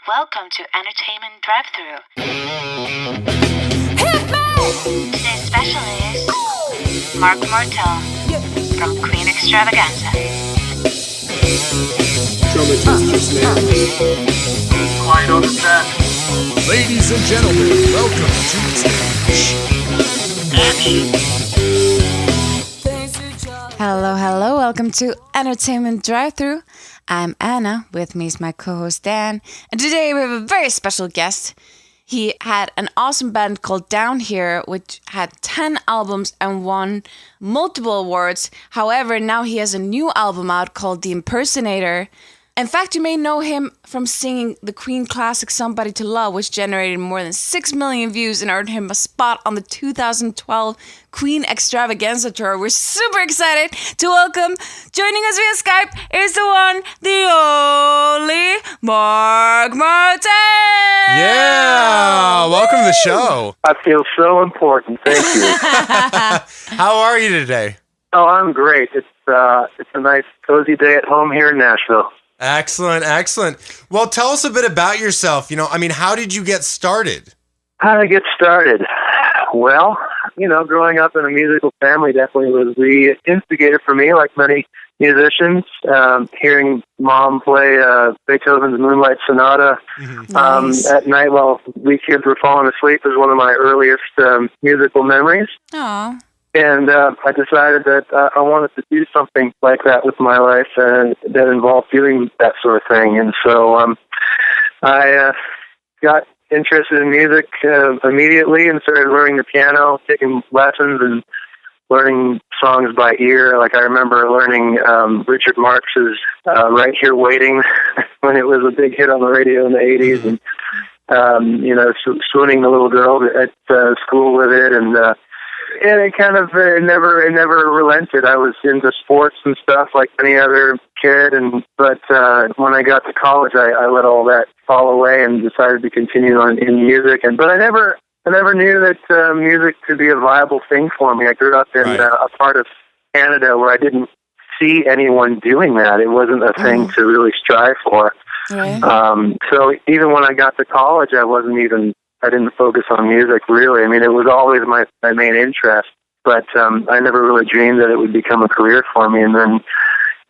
Welcome to Entertainment Drive-Thru. Today's special is Marc Martel from Queen Extravaganza. Dramatist now. Quiet on the set. Ladies and gentlemen, welcome to Hello, welcome to Entertainment Drive-Thru. I'm Anna, with me is my co-host Dan, and today we have a very special guest. He had an awesome band called Down Here, which had 10 albums and won multiple awards. However, now he has a new album out called The Impersonator. In fact, you may know him from singing the Queen classic Somebody to Love, which generated more than 6 million views and earned him a spot on the 2012 Queen Extravaganza tour. We're super excited to welcome, joining us via Skype, is the one, the only Marc Martel! Yeah! Welcome to the show. I feel so important. Thank you. How are you today? Oh, I'm great. It's a nice, cozy day at home here in Nashville. Excellent. Well, tell us a bit about yourself. How did you get started? How did I get started? Well, growing up in a musical family definitely was the instigator for me, like many musicians. Hearing Mom play Beethoven's Moonlight Sonata at night while we kids were falling asleep is one of my earliest musical memories. Aww. And I decided that I wanted to do something like that with my life and that involved doing that sort of thing. And so I got interested in music immediately and started learning the piano, taking lessons and learning songs by ear. Like I remember learning Richard Marx's Right Here Waiting when it was a big hit on the radio in the 80s. And, swooning the little girl at school with it. And it kind of never relented. I was into sports and stuff like any other kid, but when I got to college, I let all that fall away and decided to continue on in music. But I never knew that music could be a viable thing for me. I grew up in a part of Canada where I didn't see anyone doing that. It wasn't a thing to really strive for. Right. So even when I got to college, I didn't focus on music, really. It was always my main interest, but I never really dreamed that it would become a career for me. And then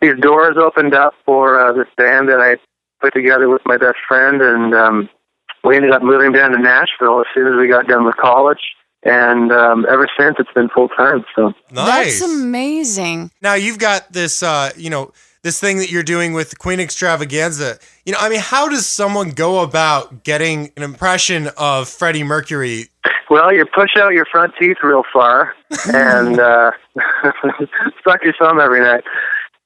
these doors opened up for this band that I put together with my best friend, and we ended up moving down to Nashville as soon as we got done with college. And ever since, it's been full-time. So Nice. That's amazing. Now, you've got this, this thing that you're doing with Queen Extravaganza. How does someone go about getting an impression of Freddie Mercury? Well, you push out your front teeth real far and suck your thumb every night.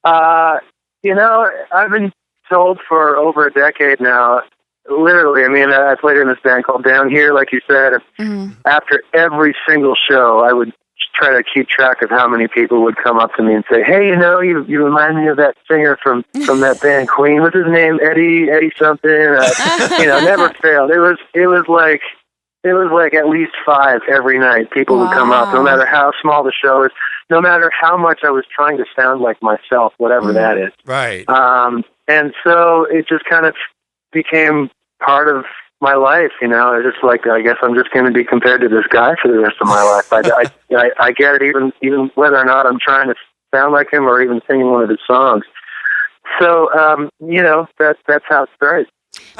I've been told for over a decade now, literally, I played in this band called Down Here, like you said. After every single show, I would try to keep track of how many people would come up to me and say, "Hey, you remind me of that singer from that band Queen. What's his name? Eddie something." Never failed. It was like at least 5 every night. People would come up, no matter how small the show is, no matter how much I was trying to sound like myself, whatever that is. Right. And so it just kind of became part of my life, It's just like, I guess I'm just going to be compared to this guy for the rest of my life. I get it, even whether or not I'm trying to sound like him or even singing one of his songs. So, that's how it started.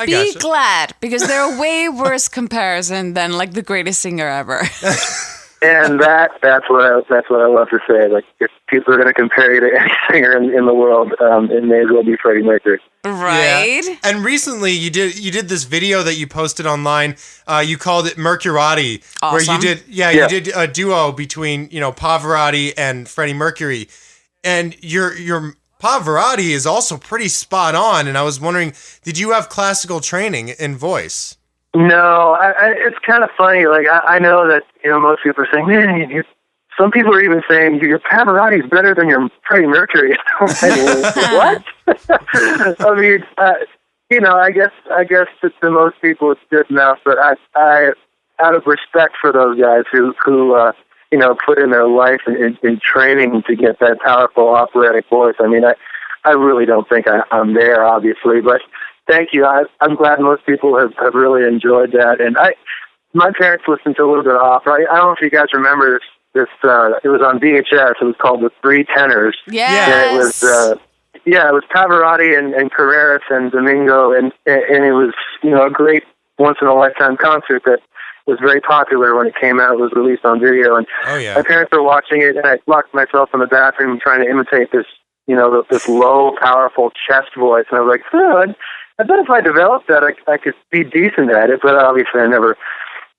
Be glad, because there are way worse comparison than like the greatest singer ever. And that's what I love to say. Like, if people are going to compare you to any singer in the world, it may as well be Freddie Mercury. Right. Yeah. And recently, you did this video that you posted online. You called it Mercurati, where you did a duo between Pavarotti and Freddie Mercury, and your Pavarotti is also pretty spot on. And I was wondering, did you have classical training in voice? No, it's kind of funny. Like, I know that, most people are saying, man, some people are even saying your Pavarotti is better than your Freddie Mercury. What? I guess to most people it's good enough, but I out of respect for those guys who put in their life in training to get that powerful operatic voice. I really don't think I'm there, obviously, but Thank you. I'm glad most people have really enjoyed that. And my parents listened to a little bit of opera. I don't know if you guys remember this. It was on VHS. It was called The Three Tenors. Yes. And it was. It was Pavarotti and Carreras and Domingo, and it was, a great once-in-a-lifetime concert that was very popular when it came out. It was released on video, and my parents were watching it, and I locked myself in the bathroom trying to imitate this, this low, powerful chest voice, and I was like, I bet if I developed that, I could be decent at it, but obviously I never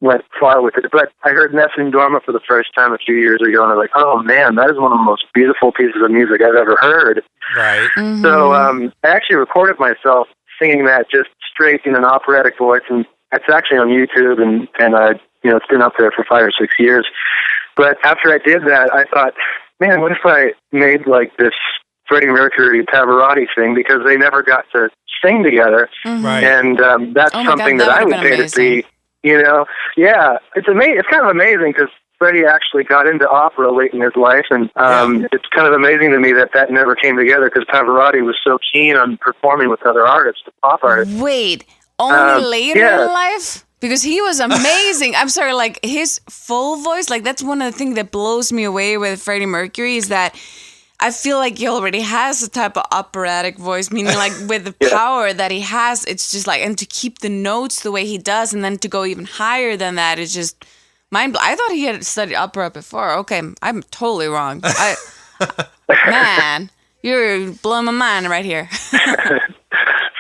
went far with it. But I heard Nessun Dorma for the first time a few years ago, and I was like, oh man, that is one of the most beautiful pieces of music I've ever heard. Right. Mm-hmm. So I actually recorded myself singing that just straight in an operatic voice, and it's actually on YouTube, and it's been up there for 5 or 6 years. But after I did that, I thought, man, what if I made like this Freddie Mercury Pavarotti thing, because they never got to sing together, Right. and that's something that I would pay to see. Yeah, it's amazing. It's kind of amazing because Freddie actually got into opera late in his life, and it's kind of amazing to me that never came together because Pavarotti was so keen on performing with other artists, pop artists. Wait, only later in life? Because he was amazing. I'm sorry, like his full voice, like that's one of the things that blows me away with Freddie Mercury is that I feel like he already has a type of operatic voice, meaning like with the power that he has, it's just like, and to keep the notes the way he does, and then to go even higher than that is just mind-blowing. I thought he had studied opera before. Okay, I'm totally wrong. Man, you're blowing my mind right here.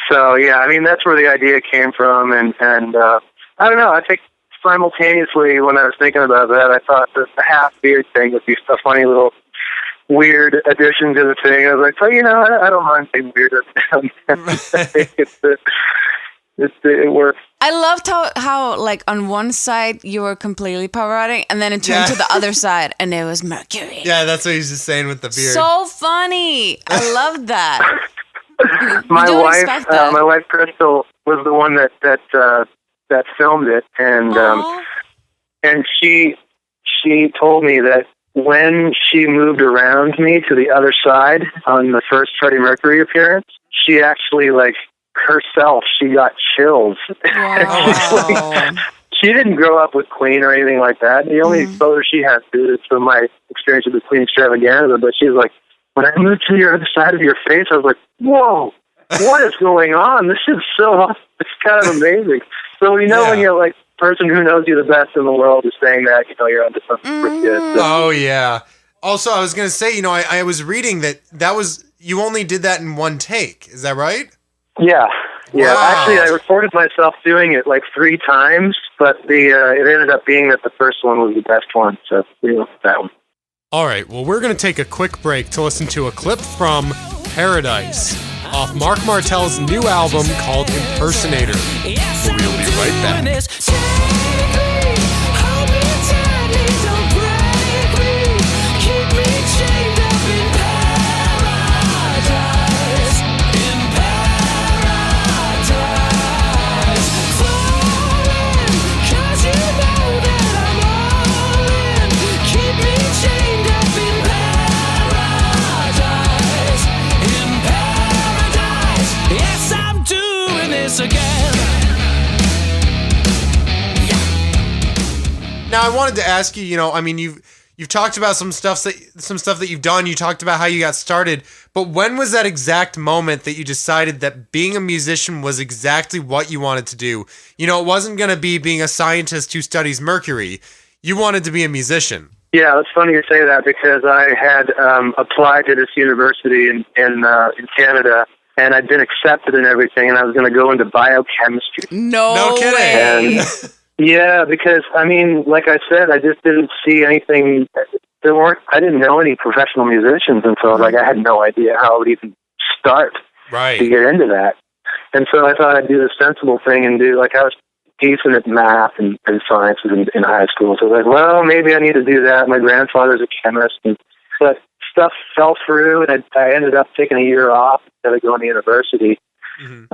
So, yeah, I mean, that's where the idea came from, and I don't know, I think simultaneously when I was thinking about that, I thought the half-beard thing would be a funny little weird addition to the thing. I was like, I don't mind being weird. It works. I loved how like on one side you were completely Pavarotti, and then it turned to the other side and it was Mercury. Yeah, that's what he's just saying with the beard. So funny. I loved that. My wife Crystal was the one that filmed it, and she told me that when she moved around me to the other side on the first Freddie Mercury appearance, she actually, like, herself, she got chills. Wow. She didn't grow up with Queen or anything like that. The only exposure she had to is from my experience with the Queen Extravaganza, but she's like, when I moved to the other side of your face, I was like, whoa, what is going on? This is it's kind of amazing. So when you're like, person who knows you the best in the world is saying that, you're onto something pretty good. So. Oh, yeah. Also, I was going to say, I was reading that was, you only did that in one take. Is that right? Yeah. Yeah. Wow. Actually, I recorded myself doing it like 3 times, but it ended up being that the first one was the best one. So we went with that one. All right. Well, we're going to take a quick break to listen to a clip from Paradise off Marc Martel's new album called Impersonator. We'll be right back. Now, I wanted to ask you, you've talked about some stuff that you've done. You talked about how you got started, but when was that exact moment that you decided that being a musician was exactly what you wanted to do? It wasn't going to be being a scientist who studies Mercury. You wanted to be a musician. Yeah, it's funny you say that because I had applied to this university in Canada, and I'd been accepted and everything, and I was going to go into biochemistry. No kidding. And yeah, because, like I said, I just didn't see anything. I didn't know any professional musicians, and so I had no idea how I would even start to get into that. And so I thought I'd do the sensible thing and I was decent at math and sciences in high school. So I was like, well, maybe I need to do that. My grandfather's a chemist. But stuff fell through, and I ended up taking a year off instead of going to university. Mm-hmm.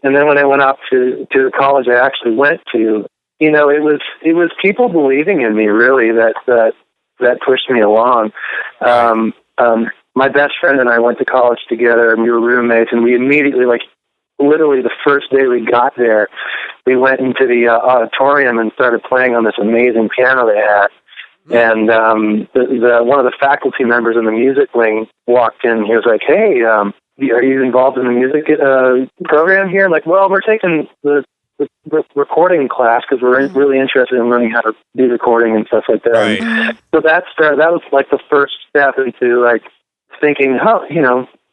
And then when I went up to the college I actually went to, it was people believing in me, really, that pushed me along. My best friend and I went to college together, and we were roommates, and we immediately, literally the first day we got there, we went into the auditorium and started playing on this amazing piano they had. And one of the faculty members in the music wing walked in. He was like, "Hey, are you involved in the music program here?" I'm like, "Well, we're taking the recording class because we're really interested in learning how to do recording and stuff like that." Right. So that was like the first step into like thinking,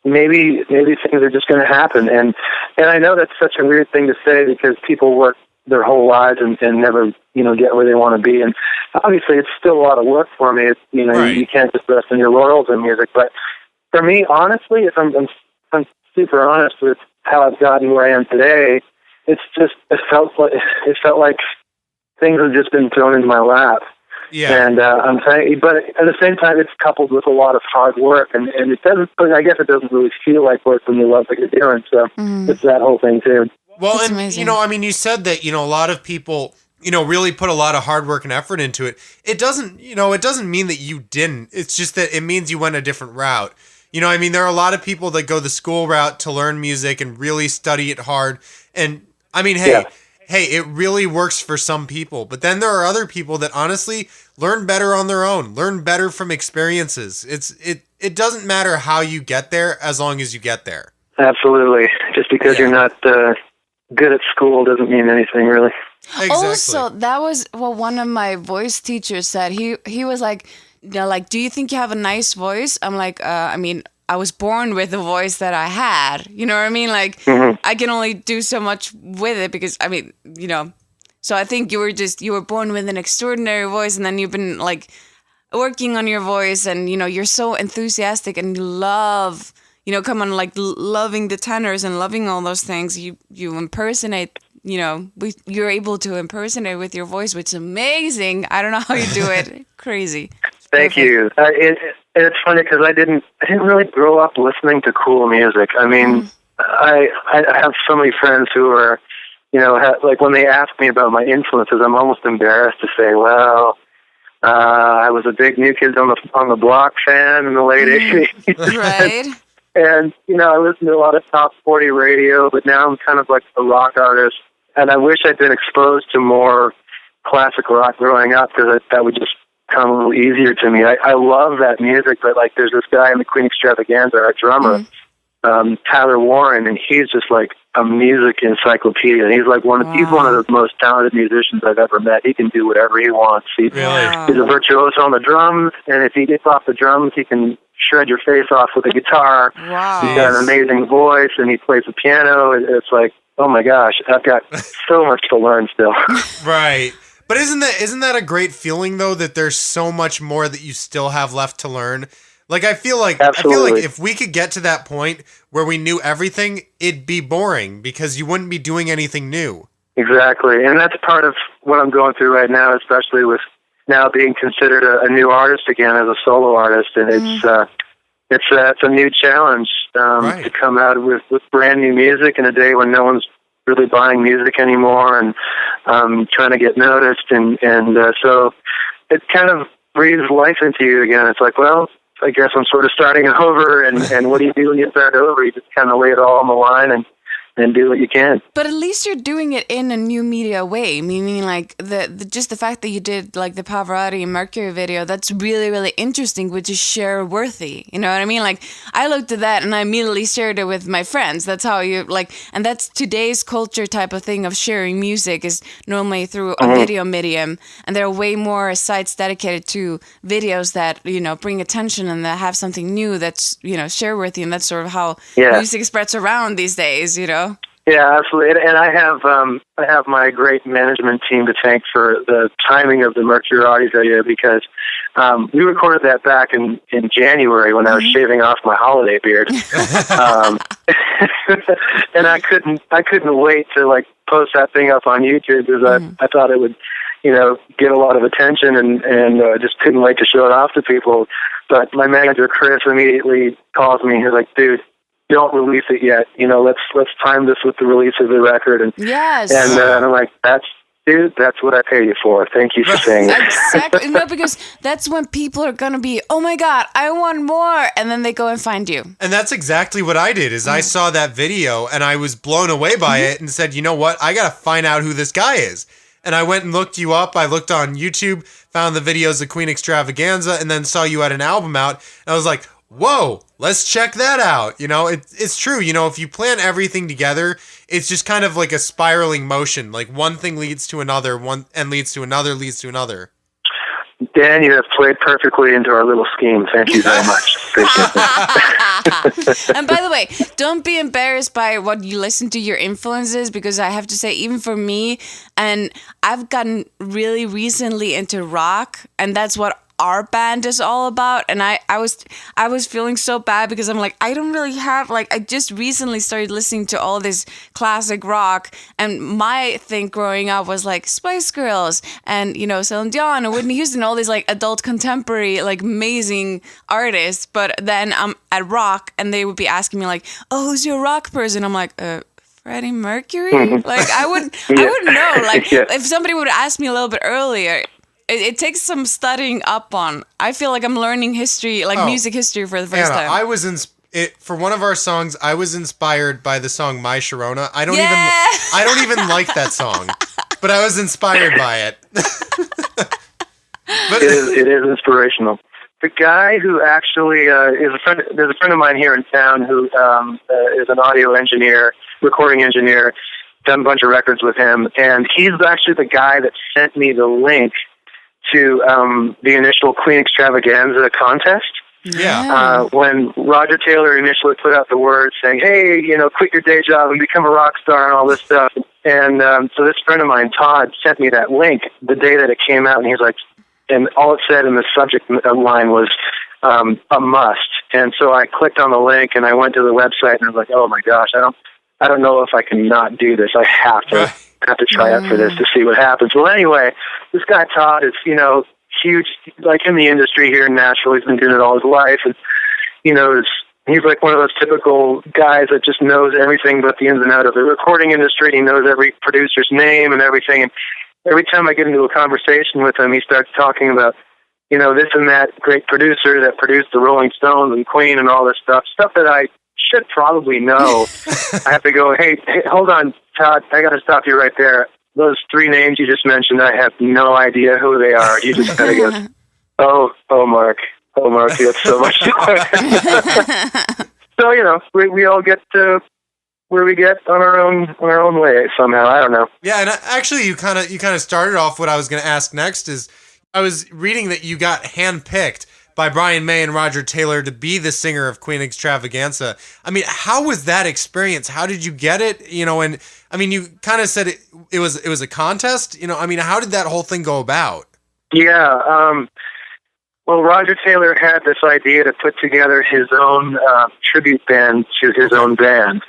maybe things are just going to happen. And I know that's such a weird thing to say because people work their whole lives and never, get where they want to be. And obviously it's still a lot of work for me. It's, Right. You can't just rest on your laurels in music. But for me, honestly, if I'm super honest with how I've gotten where I am today, it felt like things have just been thrown into my lap. Yeah. And I'm saying, but at the same time, it's coupled with a lot of hard work, and it doesn't. I guess it doesn't really feel like work when you love what you're doing. So it's that whole thing too. Well, That's and amazing. you said that a lot of people really put a lot of hard work and effort into it. It doesn't mean that you didn't. It's just that it means you went a different route. There are a lot of people that go the school route to learn music and really study it hard. And hey, it really works for some people. But then there are other people that honestly learn better on their own, learn better from experiences. It doesn't matter how you get there as long as you get there. Absolutely. Just because you're not good at school doesn't mean anything, really. Exactly. Also, that was what one of my voice teachers said. He was like, do you think you have a nice voice? I'm like, I was born with the voice that I had. You know what I mean? Like, I can only do so much with it because, so I think you were born with an extraordinary voice, and then you've been like working on your voice, and you're so enthusiastic and you love, loving the tenors and loving all those things. You impersonate, you're able to impersonate with your voice, which is amazing. I don't know how you do it. Crazy. Thank you. It's funny because I didn't really grow up listening to cool music. I mean, I have so many friends who are, like when they ask me about my influences, I'm almost embarrassed to say, well, I was a big New Kids on the Block fan in the late 80s. Right. And, I listen to a lot of top 40 radio, but now I'm kind of like a rock artist. And I wish I'd been exposed to more classic rock growing up because that would just come a little easier to me. I love that music, but like there's this guy in the Queen Extravaganza, our drummer, Tyler Warren, and he's just like a music encyclopedia. And he's like he's one of the most talented musicians I've ever met. He can do whatever he wants. He's a virtuoso on the drums, and if he gets off the drums, he can shred your face off with a guitar. Wow. He's got an amazing voice, and he plays the piano. It's like, oh my gosh, I've got so much to learn still. Right. But isn't that a great feeling though, that there's so much more that you still have left to learn? Like I feel like if we could get to that point where we knew everything, it'd be boring because you wouldn't be doing anything new. Exactly. And that's part of what I'm going through right now, especially with now being considered a new artist again as a solo artist, and it's a new challenge to come out with brand new music in a day when no one's really buying music anymore, and trying to get noticed, and so it kind of breathes life into you again. It's like, well, I guess I'm sort of starting over, and what do you do when you start over? You just kind of lay it all on the line and do what you can. But at least you're doing it in a new media way, meaning like just the fact that you did like the Pavarotti and Mercury video, that's really, really interesting, which is share worthy. You know what I mean? Like I looked at that and I immediately shared it with my friends. That's how you and that's today's culture type of thing of sharing music is normally through a video medium. And there are way more sites dedicated to videos that, bring attention and that have something new that's, share worthy. And that's sort of how music spreads around these days, Yeah, absolutely. And I have my great management team to thank for the timing of the Mercury video because we recorded that back in January when I was shaving off my holiday beard. And I couldn't wait to post that thing up on YouTube because I thought it would, get a lot of attention and just couldn't wait to show it off to people. But my manager Chris immediately calls me. He's like, dude, don't release it yet. Let's time this with the release of the record. And yes. And I'm like, that's Dude, that's what I pay you for. Thank you for saying that. Exactly. No, because that's when people are going to be, oh my God, I want more. And then they go and find you. And that's exactly what I did, is I saw that video and I was blown away by it and said, you know what? I got to find out who this guy is. And I went and looked you up. I looked on YouTube, found the videos of Queen Extravaganza, and then saw you had an album out. And I was like, whoa, let's check that out. You know, it's true. You know, if you plan everything together, it's just kind of like a spiraling motion. Like one thing leads to another, one and leads to another, leads to another. Dan, you have played perfectly into our little scheme. Thank you very much. Appreciate it. And by the way, don't be embarrassed by what you listen to your influences, because I have to say, even for me, and I've gotten really recently into rock, and that's what our band is all about. And I was feeling so bad because I'm like, I don't really have, like, I just recently started listening to all this classic rock, and my thing growing up was like Spice Girls and, you know, Celine Dion and Whitney Houston, all these like adult contemporary, like amazing artists. But then I'm at rock and they would be asking me like, oh, who's your rock person? I'm like, Freddie Mercury? Like I wouldn't know. Like if somebody would ask me a little bit earlier, it takes some studying up on. I feel like I'm learning history, like music history for the first time. I was for one of our songs, I was inspired by the song My Sharona. I don't even like that song, but I was inspired by it. But it is inspirational. The guy who actually is a friend, there's a friend of mine here in town who is an audio engineer, recording engineer, done a bunch of records with him, and he's actually the guy that sent me the link to the initial Queen Extravaganza contest. Yeah. When Roger Taylor initially put out the word saying, hey, you know, quit your day job and become a rock star and all this stuff. And so this friend of mine, Todd, sent me that link the day that it came out, and he's like, and all it said in the subject line was a must. And so I clicked on the link and I went to the website and I was like, oh my gosh, I don't know if I can not do this. I have to try out for this to see what happens. Well, anyway, this guy Todd is, you know, huge, like in the industry here in Nashville. He's been doing it all his life, and you know, he's like one of those typical guys that just knows everything but the ins and outs of the recording industry. He knows every producer's name and everything. And every time I get into a conversation with him, he starts talking about, you know, this and that great producer that produced the Rolling Stones and Queen and all this stuff that I should probably know. I have to go, hey, hold on, Todd, I got to stop you right there. Those three names you just mentioned, I have no idea who they are. You just got to go, oh, Mark, you have so much to learn. So, you know, we all get to where we get on our own way somehow. I don't know. Yeah, and actually, you kind of started off what I was going to ask next. Is I was reading that you got handpicked by Brian May and Roger Taylor to be the singer of Queen Extravaganza. I mean, how was that experience? How did you get it? You know, and I mean, you kind of said it was a contest. You know, I mean, how did that whole thing go about? Yeah. Well, Roger Taylor had this idea to put together his own tribute band to his own band.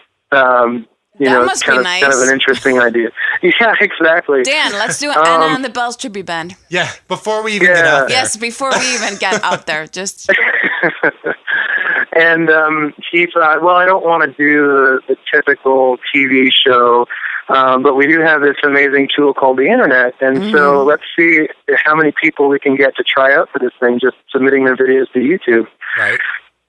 You know, it's kind of an interesting idea. Yeah, exactly. Dan, let's do an Anna and the Bells tribute band. Yeah, before we even get out there. Yes, before we even get out there. Just. And he thought, well, I don't want to do the typical TV show, but we do have this amazing tool called the Internet, and so let's see how many people we can get to try out for this thing, just submitting their videos to YouTube. Right.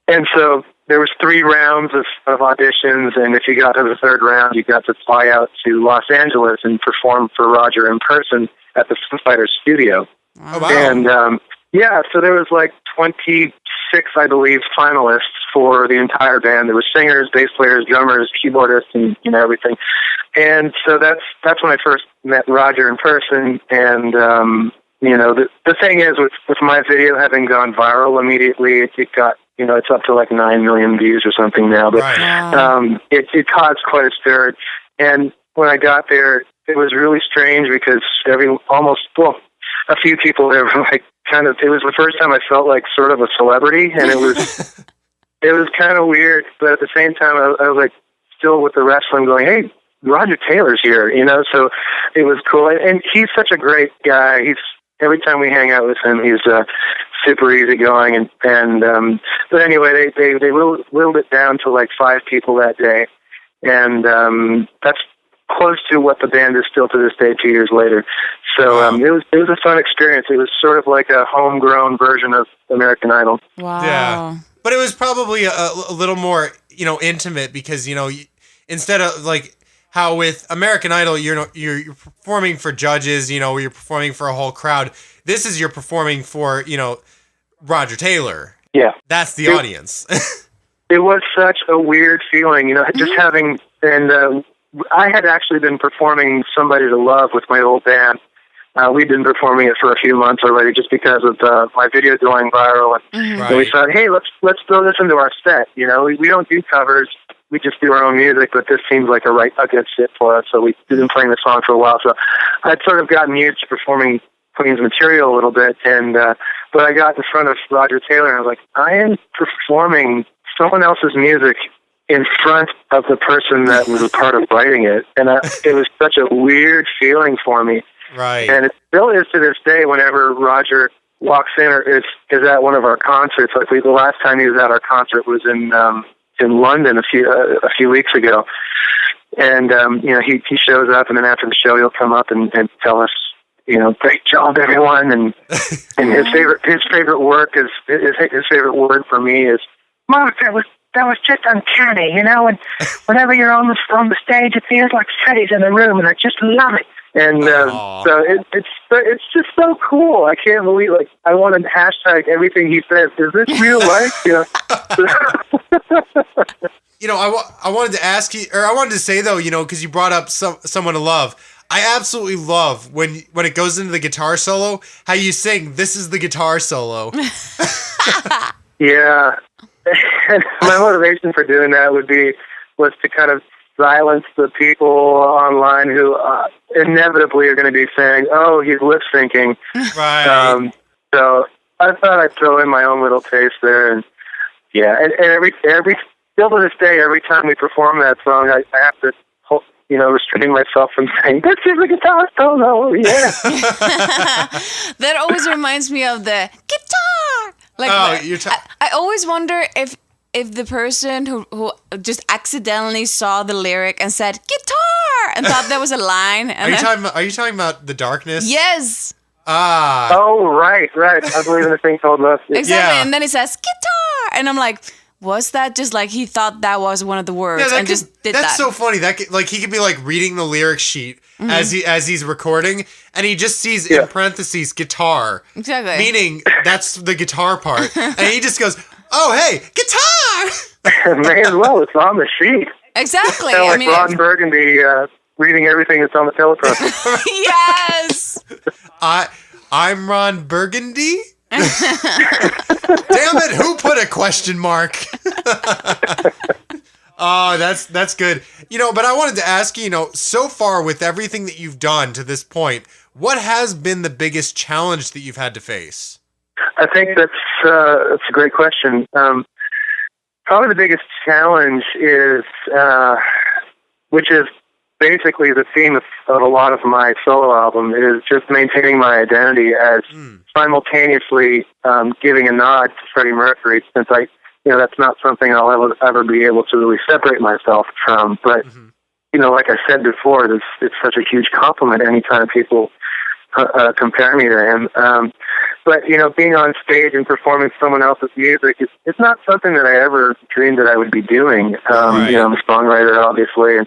And so there was 3 rounds of auditions, and if you got to the 3rd round, you got to fly out to Los Angeles and perform for Roger in person at the Foo Fighters studio. Oh, wow. And yeah, so there was like 26, I believe, finalists for the entire band. There were singers, bass players, drummers, keyboardists, and you know, everything. And so that's when I first met Roger in person. And you know, the thing is, with my video having gone viral immediately, it got, you know, it's up to like 9 million views or something now. But it caused quite a stir. And when I got there, it was really strange because a few people there were like it was the first time I felt like sort of a celebrity, and it was it was kind of weird. But at the same time, I was like still with the wrestling going, hey, Roger Taylor's here, you know. So it was cool, and he's such a great guy. Every time we hang out with him, he's super easygoing, and but anyway, they whittled it down to like 5 people that day, and close to what the band is still to this day 2 years later. So it was a fun experience. It was sort of like a homegrown version of American Idol. Wow. Yeah. But it was probably a little more, intimate because, instead of like how with American Idol, you're performing for judges, you're performing for a whole crowd. This is you're performing for, Roger Taylor. Yeah. That's the audience. It was such a weird feeling, just having, and I had actually been performing Somebody to Love with my old band. We'd been performing it for a few months already just because of my video going viral. And we thought, hey, let's throw this into our set. We don't do covers. We just do our own music, but this seems like a good fit for us. So we've been playing the song for a while. So I'd sort of gotten used to performing Queen's material a little bit. And but I got in front of Roger Taylor, and I was like, I am performing someone else's music in front of the person that was a part of writing it. And it was such a weird feeling for me. Right. And it still is to this day whenever Roger walks in or is at one of our concerts. Like the last time he was at our concert was in London a few weeks ago. And, he shows up, and then after the show he'll come up and tell us, great job, everyone. And his favorite work is his favorite word for me is, Mark, that was just uncanny, and whenever you're on the stage, it feels like Freddie's in the room, and I just love it. And so it's just so cool. I can't believe, I want to hashtag everything he says. Is this real life? I wanted to ask you, or I wanted to say though, because you brought up someone to love. I absolutely love when it goes into the guitar solo, how you sing, "This is the guitar solo." Yeah. And my motivation for doing that was to kind of silence the people online who inevitably are going to be saying, "Oh, he's lip syncing." Right. So I thought I'd throw in my own little taste there, and yeah, and every still to this day, every time we perform that song, I have to, restrain myself from saying, "This is a guitar solo." Yeah. That always reminds me of the guitar. I always wonder if the person who just accidentally saw the lyric and said guitar and thought that was a line. And Are you talking about The Darkness? Yes. Ah. Oh, right. I believe in a thing called Love. Exactly. Yeah. And then he says guitar, and I'm like, was that just like he thought that was one of the words and just did that? That's so funny. That he could be like reading the lyric sheet as he's recording, and he just sees in parentheses guitar. Exactly. Meaning that's the guitar part, and he just goes, "Oh, hey, guitar!" May as well. It's on the sheet. Exactly. Kind of like Ron Burgundy reading everything that's on the teleprompter. Yes. I'm Ron Burgundy. Damn it! Who put a question mark? Oh, that's good. But I wanted to ask you, so far with everything that you've done to this point, what has been the biggest challenge that you've had to face? I think that's a great question. Probably the biggest challenge is, which is basically the theme of a lot of my solo album, is just maintaining my identity as simultaneously giving a nod to Freddie Mercury, since that's not something I'll ever be able to really separate myself from. But, like I said before, it's such a huge compliment anytime people compare me to him. But, being on stage and performing someone else's music, it's not something that I ever dreamed that I would be doing. Right. I'm a songwriter, obviously, and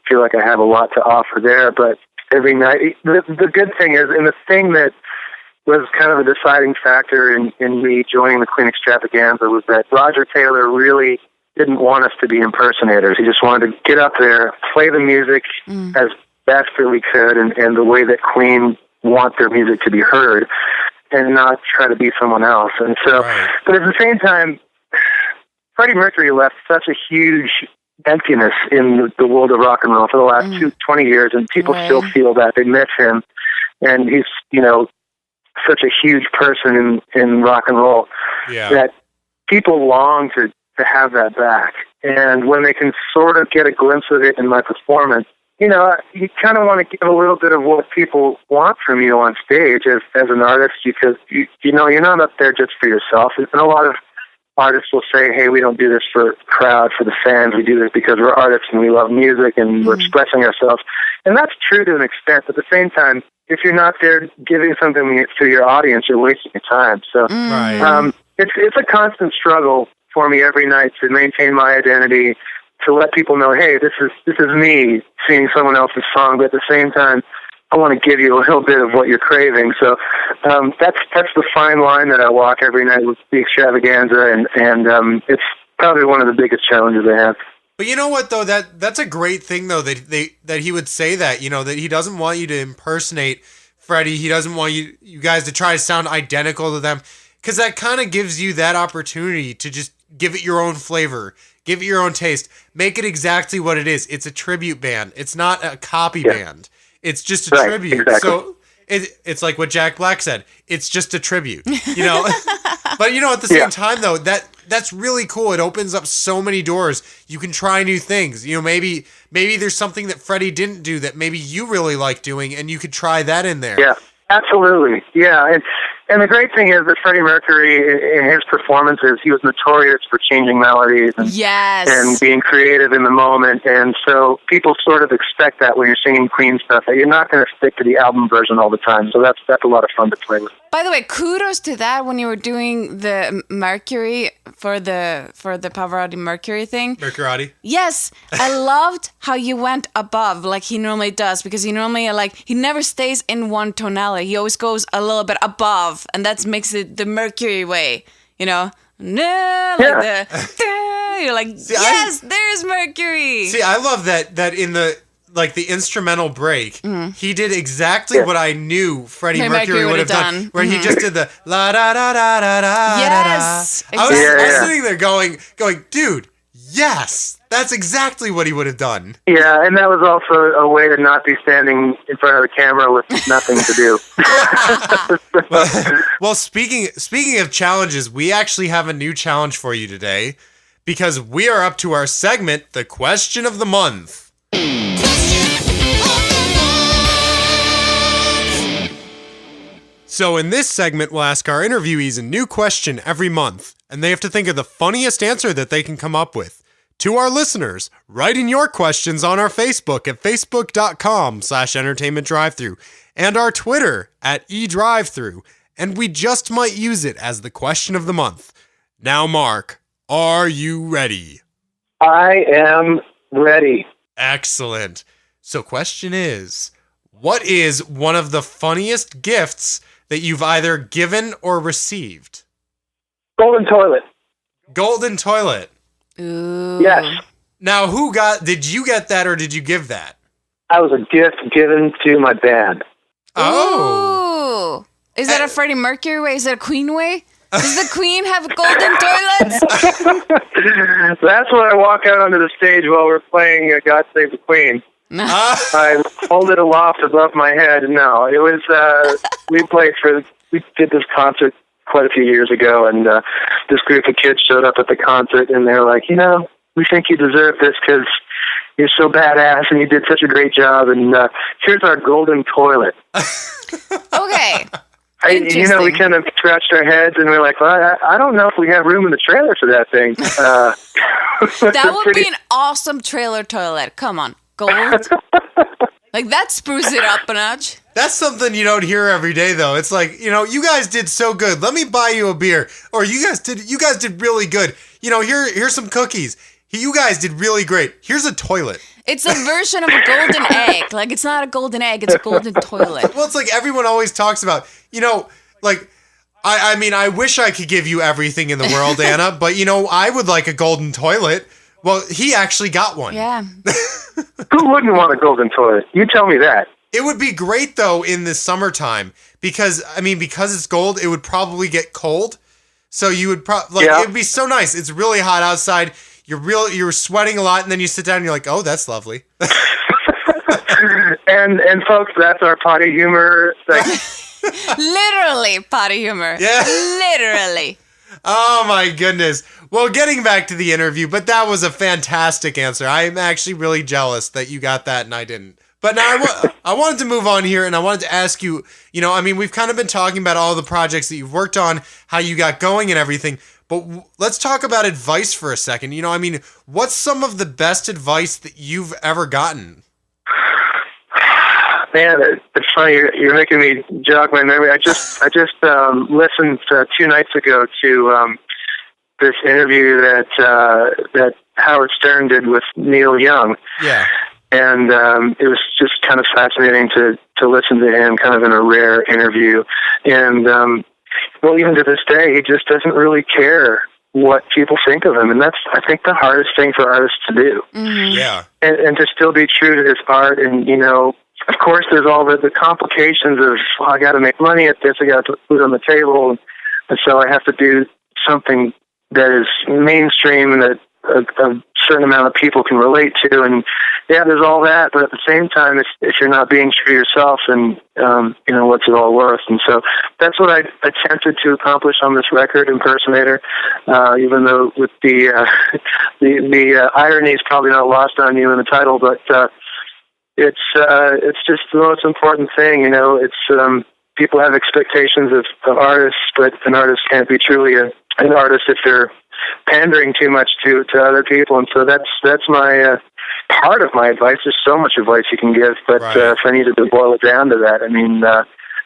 feel like I have a lot to offer there. But every night, the good thing is, and the thing that was kind of a deciding factor in me joining the Queen Extravaganza, was that Roger Taylor really didn't want us to be impersonators. He just wanted to get up there, play the music as best that we could, and the way that Queen want their music to be heard, and not try to be someone else. And so, but at the same time, Freddie Mercury left such a huge emptiness in the world of rock and roll for the last 20 years, and people still feel that. They miss him, and he's, such a huge person in rock and roll that people long to have that back. And when they can sort of get a glimpse of it in my performance, you kind of want to give a little bit of what people want from you on stage as an artist, because you're not up there just for yourself. And a lot of artists will say, hey, we don't do this for the crowd, for the fans. We do this because we're artists and we love music and we're expressing ourselves. And that's true to an extent. But at the same time, if you're not there giving something to your audience, you're wasting your time. So it's a constant struggle for me every night to maintain my identity, to let people know, hey, this is me singing someone else's song, but at the same time, I want to give you a little bit of what you're craving. So that's the fine line that I walk every night with the extravaganza, and it's probably one of the biggest challenges I have. But you know what, though? That's a great thing, though, that he would say that, that he doesn't want you to impersonate Freddie. He doesn't want you guys to try to sound identical to them, because that kind of gives you that opportunity to just give it your own flavor, give it your own taste, make it exactly what it is. It's a tribute band. It's not a copy band. It's just a tribute. Exactly. So it's like what Jack Black said. It's just a tribute, But at the same time, though, that's really cool. It opens up so many doors. You can try new things. Maybe there's something that Freddie didn't do that maybe you really like doing, and you could try that in there. Yeah, absolutely. Yeah, and the great thing is that Freddie Mercury, in his performances, he was notorious for changing melodies and being creative in the moment. And so people sort of expect that when you're singing Queen stuff, that you're not going to stick to the album version all the time. So that's a lot of fun to play with. By the way, kudos to that when you were doing the Mercury for the Pavarotti Mercury thing. Mercury. Yes, I loved how you went above like he normally does, because he normally he never stays in one tonality. He always goes a little bit above, and that makes it the Mercury way, You're like, yes, there's Mercury. See, I love that in the instrumental break, he did exactly what I knew Freddie Mercury would have done, where he just did the la da da da da da. Yes, da, da. I was sitting there going, dude, yes, that's exactly what he would have done. Yeah, and that was also a way to not be standing in front of the camera with nothing to do. Well, speaking of challenges, we actually have a new challenge for you today, because we are up to our segment, the Question of the Month. So in this segment, we'll ask our interviewees a new question every month, and they have to think of the funniest answer that they can come up with. To our listeners, write in your questions on our Facebook at facebook.com/Entertainment Drive-Thru and our Twitter at eDrive-Thru, and we just might use it as the question of the month. Now, Mark, are you ready? I am ready. Excellent. So question is, what is one of the funniest gifts that you've either given or received? Golden toilet. Golden toilet. Ooh. Yes. Now, did you get that or did you give that? I was a gift given to my band. Oh. Ooh. Is that a Freddie Mercury way? Is that a Queen way? Does the Queen have golden toilets? That's when I walk out onto the stage while we're playing God Save the Queen. I hold it aloft above my head. No, it was, we did this concert quite a few years ago, and this group of kids showed up at the concert, and they were like, we think you deserve this because you're so badass and you did such a great job, and here's our golden toilet. Okay. We kind of scratched our heads, and we're like, well, I don't know if we have room in the trailer for that thing. That would be an awesome trailer toilet. Come on. Gold. That spruces it up a notch. That's something you don't hear every day, though. It's like, you guys did so good. Let me buy you a beer. Or you guys did really good. Here's some cookies. You guys did really great. Here's a toilet. It's a version of a golden egg. It's not a golden egg, it's a golden toilet. Well, it's like everyone always talks about, I wish I could give you everything in the world, Anna, but I would like a golden toilet. Well, he actually got one. Yeah. Who wouldn't want a golden toilet? You tell me that. It would be great, though, in the summertime, because it's gold, it would probably get cold. So you would it would be so nice. It's really hot outside. You're sweating a lot, and then you sit down and you're like, oh, that's lovely. and folks, that's our potty humor segment. Literally potty humor. Yeah. Literally. Oh my goodness. Well, getting back to the interview, but that was a fantastic answer. I'm actually really jealous that you got that and I didn't. But now I wanted to move on here, and I wanted to ask you, we've kind of been talking about all the projects that you've worked on, how you got going and everything. But let's talk about advice for a second. You know, I mean, what's some of the best advice that you've ever gotten? Man, it's funny. You're making me jog my memory. I just listened 2 nights ago to this interview that Howard Stern did with Neil Young. Yeah. And it was just kind of fascinating to listen to him, kind of in a rare interview. And well, even to this day, he just doesn't really care what people think of him, and that's, I think, the hardest thing for artists to do. Mm-hmm. Yeah. And to still be true to his art, and of course, there's all the complications of, well, I got to make money at this, I got to put food on the table, and so I have to do something that is mainstream and that a certain amount of people can relate to. And yeah, there's all that, but at the same time, if you're not being true to yourself, then what's it all worth? And so that's what I attempted to accomplish on this record, Impersonator. Even though with the irony is probably not lost on you in the title, but it's just the most important thing. It's people have expectations of artists, but an artist can't be truly an artist if they're pandering too much to other people. And so that's my part of my advice. There's so much advice you can give, but right. If I needed to boil it down to that, I mean,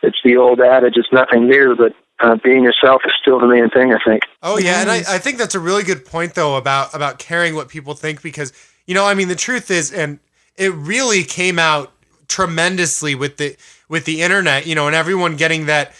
it's the old adage, it's nothing new, but being yourself is still the main thing, I think. Oh, yeah, and I think that's a really good point, though, about caring what people think, because, I mean, the truth is, and it really came out tremendously with the internet, and everyone getting that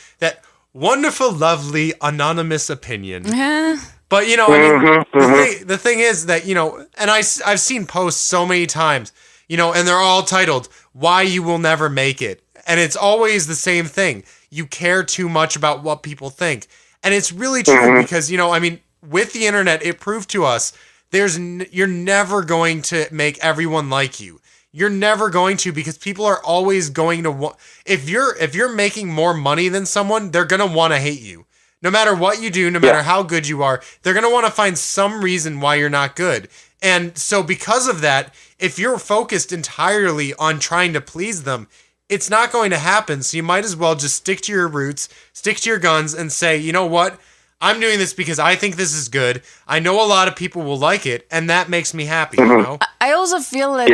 wonderful, lovely, anonymous opinion. Yeah. But, I mean, the thing is that, and I've seen posts so many times, and they're all titled, "Why You Will Never Make It." And it's always the same thing. You care too much about what people think. And it's really true because, I mean, with the internet, it proved to us you're never going to make everyone like you. You're never going to, because people are always going to if you're making more money than someone, they're going to want to hate you. No matter what you do, no matter how good you are, they're going to want to find some reason why you're not good. And so because of that, if you're focused entirely on trying to please them, it's not going to happen. So you might as well just stick to your roots, stick to your guns, and say, you know what? I'm doing this because I think this is good. I know a lot of people will like it, and that makes me happy, I also feel that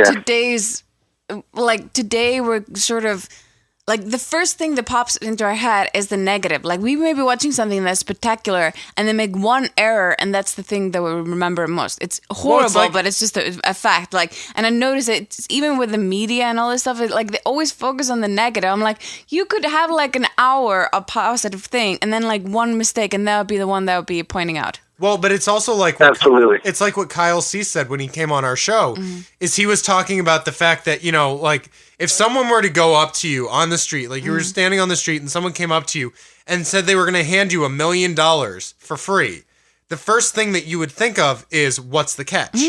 today we're sort of, like, the first thing that pops into our head is the negative. Like, we may be watching something that's spectacular and then make one error, and that's the thing that we remember most. It's horrible, but it's just a fact. Like, and I notice it even with the media and all this stuff. Like, they always focus on the negative. I'm like, you could have like an hour of positive thing, and then like one mistake, and that would be the one that would be pointing out. Well, but it's also like absolutely. It's like what Kyle C said when he came on our show. Is he was talking about the fact that like if someone were to go up to you on the street, like you were standing on the street and someone came up to you and said they were going to hand you $1 million for free, the first thing that you would think of is, what's the catch?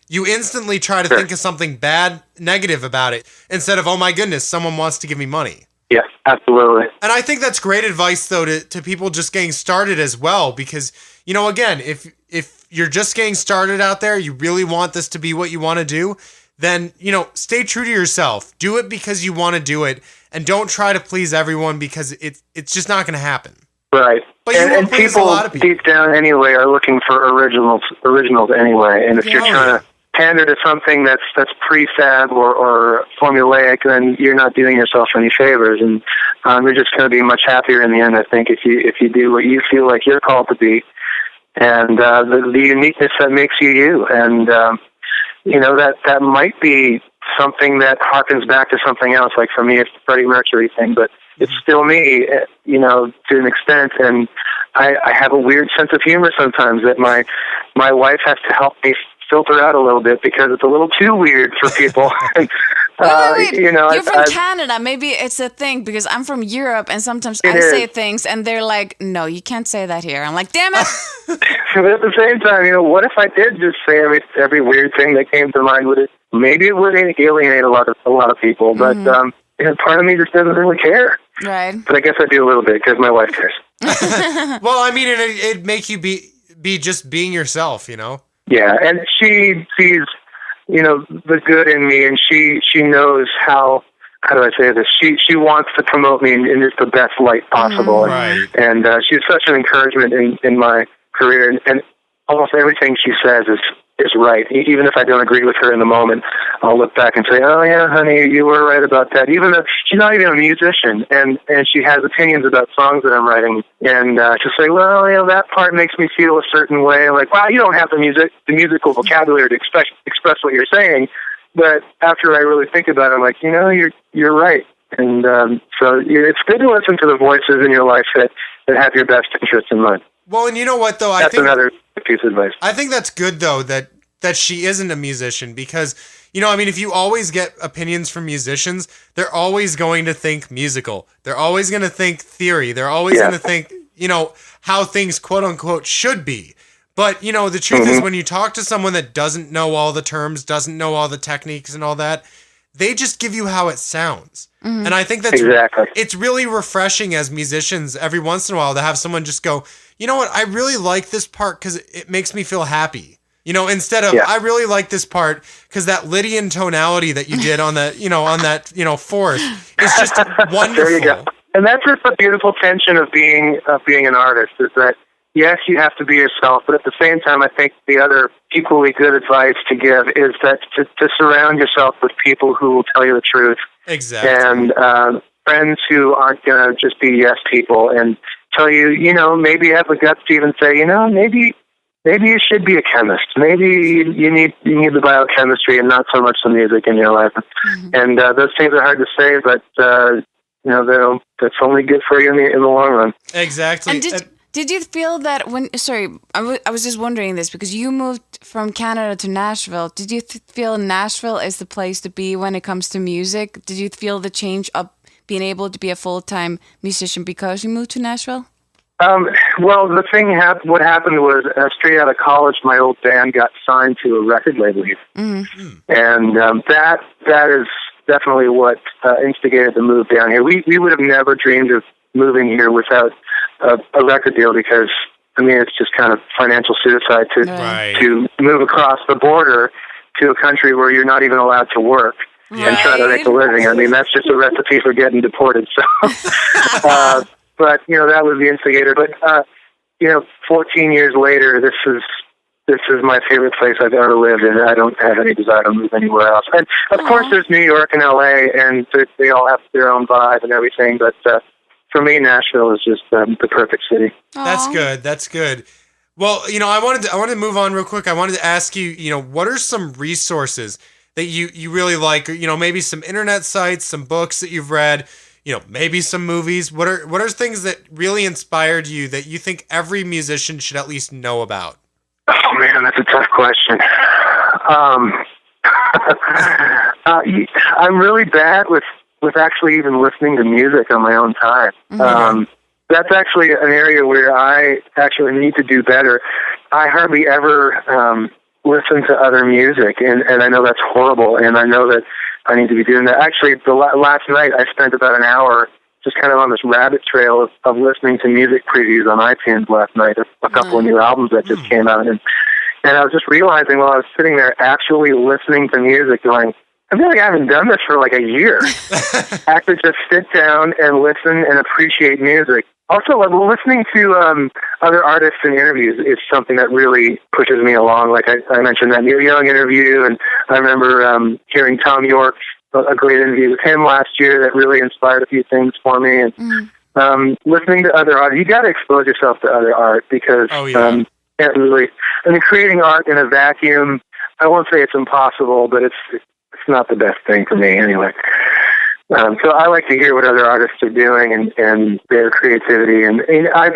You instantly try to think of something bad, negative about it, instead of, oh my goodness, someone wants to give me money. Yeah, absolutely. And I think that's great advice, though, to people just getting started as well, because, again, if you're just getting started out there, you really want this to be what you want to do, then, stay true to yourself. Do it because you want to do it, and don't try to please everyone, because it's just not going to happen. Right. But and people, a lot of people deep down anyway are looking for originals anyway, and if you're trying to pander to something that's prefab or formulaic, then you're not doing yourself any favors, and you're just going to be much happier in the end, I think, if you do what you feel like you're called to be, and the uniqueness that makes you you, and that might be something that harkens back to something else. Like for me, it's the Freddie Mercury thing, but it's still me, to an extent, and I have a weird sense of humor sometimes that my wife has to help me filter out a little bit because it's a little too weird for people. Wait. You're from Canada. Maybe it's a thing, because I'm from Europe, and sometimes I say things and they're like, no, you can't say that here. I'm like, damn it. But at the same time, what if I did just say every weird thing that came to mind? Maybe it would alienate a lot of people, but part of me just doesn't really care. Right. But I guess I do a little bit because my wife cares. Well, I mean, it'd make you be just being yourself, Yeah, and she sees, the good in me, and she knows how do I say this? She wants to promote me in just the best light possible, right. And she's such an encouragement in my career, and almost everything she says is right. Even if I don't agree with her in the moment, I'll look back and say, "Oh yeah, honey, you were right about that." Even though she's not even a musician, and she has opinions about songs that I'm writing, and she'll say, "Well, that part makes me feel a certain way." Like, "Wow, you don't have the musical vocabulary to express what you're saying." But after I really think about it, I'm like, you're right. And so it's good to listen to the voices in your life that have your best interests in mind. Well, and you know what, though? I think another piece of advice. I think that's good, though, that she isn't a musician because, if you always get opinions from musicians, they're always going to think musical. They're always going to think theory. They're always going to think, how things, quote unquote, should be. But, the truth is when you talk to someone that doesn't know all the terms, doesn't know all the techniques and all that, they just give you how it sounds. Mm-hmm. And I think that's it's really refreshing as musicians every once in a while to have someone just go, "You know what? I really like this part because it makes me feel happy." Instead of "I really like this part because that Lydian tonality that you did on that, on that, fourth is just wonderful." There you go. And that's just the beautiful tension of being an artist is that yes, you have to be yourself, but at the same time, I think the other equally good advice to give is that to surround yourself with people who will tell you the truth. Exactly. And friends who aren't going to just be yes people and tell you, maybe have the guts to even say, maybe you should be a chemist. Maybe you need the biochemistry and not so much the music in your life. Mm-hmm. And those things are hard to say, but that's only good for you in the long run. Exactly. And did you feel that I was just wondering this because you moved from Canada to Nashville. Did you feel Nashville is the place to be when it comes to music? Did you feel the change of being able to be a full-time musician because you moved to Nashville? Well, the thing what happened was straight out of college, my old band got signed to a record label here. Mm-hmm. And that is definitely what instigated the move down here. We would have never dreamed of moving here without a record deal because, it's just kind of financial suicide to move across the border to a country where you're not even allowed to work and try to make a living. That's just a recipe for getting deported. So, but, that was the instigator. But, 14 years later, this is my favorite place I've ever lived, and I don't have any desire to move anywhere else. And, of course, there's New York and L.A., and they all have their own vibe and everything, but for me, Nashville is just the perfect city. Aww. That's good. Well, I wanted to move on real quick. I wanted to ask you, what are some resources that you really like? Maybe some internet sites, some books that you've read, maybe some movies. What are things that really inspired you that you think every musician should at least know about? Oh man, that's a tough question. I'm really bad with actually even listening to music on my own time. Mm-hmm. That's actually an area where I actually need to do better. I hardly ever listen to other music, and I know that's horrible, and I know that I need to be doing that. Actually, last night I spent about an hour just kind of on this rabbit trail of listening to music previews on iTunes last night, a couple of new albums that just came out, and I was just realizing while I was sitting there actually listening to music going, I feel like I haven't done this for like a year. Actually just sit down and listen and appreciate music. Also, listening to other artists in interviews is something that really pushes me along. Like I mentioned that Neil Young interview, and I remember hearing Tom York, a great interview with him last year that really inspired a few things for me. And listening to other art, you got to expose yourself to other art because can't really. Creating art in a vacuum, I won't say it's impossible, but it's not the best thing for me anyway. So I like to hear what other artists are doing and their creativity. And I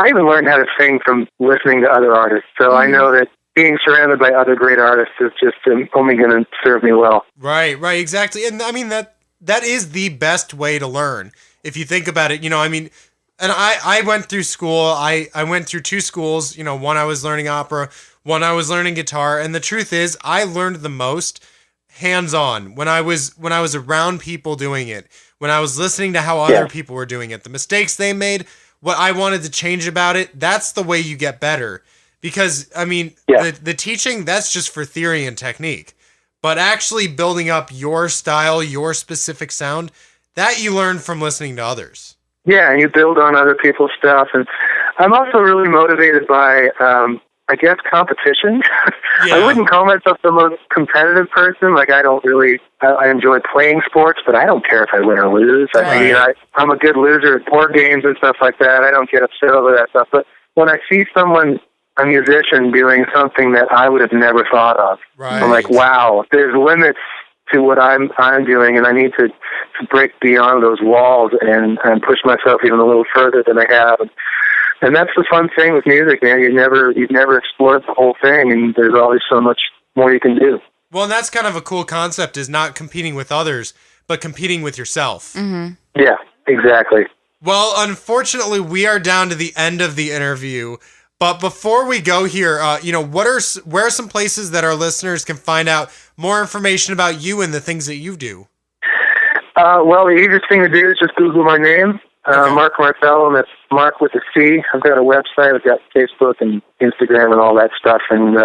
even learned how to sing from listening to other artists. So I know that being surrounded by other great artists is just only going to serve me well. Right, exactly. And that is the best way to learn. If you think about it, and I went through school. I went through two schools. One I was learning opera, one I was learning guitar. And the truth is, I learned the most hands-on when I was around people doing it, when I was listening to how other people were doing it, the mistakes they made, what I wanted to change about it. That's the way you get better. Because, the teaching, that's just for theory and technique. But actually building up your style, your specific sound, that you learn from listening to others. Yeah, and you build on other people's stuff. And I'm also really motivated by, I guess, competition. Yeah. I wouldn't call myself the most competitive person. Like, I enjoy playing sports, but I don't care if I win or lose. Right. I mean, I'm a good loser at board games and stuff like that. I don't get upset over that stuff. But when I see someone, a musician, doing something that I would have never thought of, Right. I'm like, wow, there's limits to what I'm doing, and I need to break beyond those walls and push myself even a little further than I have. And that's the fun thing with music, man. You've never explored the whole thing, and there's always so much more you can do. Well, and that's kind of a cool concept, is not competing with others, but competing with yourself. Mm-hmm. Yeah, exactly. Well, unfortunately, we are down to the end of the interview. But before we go here, where are some places that our listeners can find out more information about you and the things that you do? Well, the easiest thing to do is just Google my name, Okay. Marc Martel, and that's Marc with a C. I've got a website. I've got Facebook and Instagram and all that stuff. And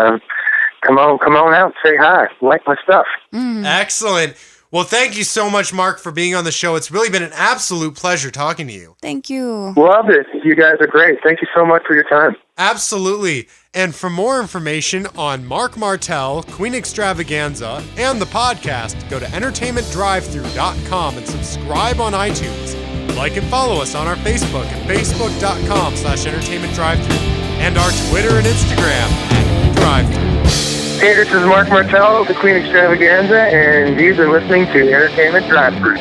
come on out, say hi, like my stuff. Mm. Excellent. Well, thank you so much, Marc, for being on the show. It's really been an absolute pleasure talking to you. Thank you. Love it. You guys are great. Thank you so much for your time. Absolutely. And for more information on Marc Martel, Queen Extravaganza, and the podcast, go to entertainmentdrivethru.com and subscribe on iTunes. Like and follow us on our Facebook at facebook.com/entertainmentdrivethru and our Twitter and Instagram @DriveThru. Hey, this is Marc Martel of the Queen Extravaganza, and you've been listening to Entertainment Drive-Thru.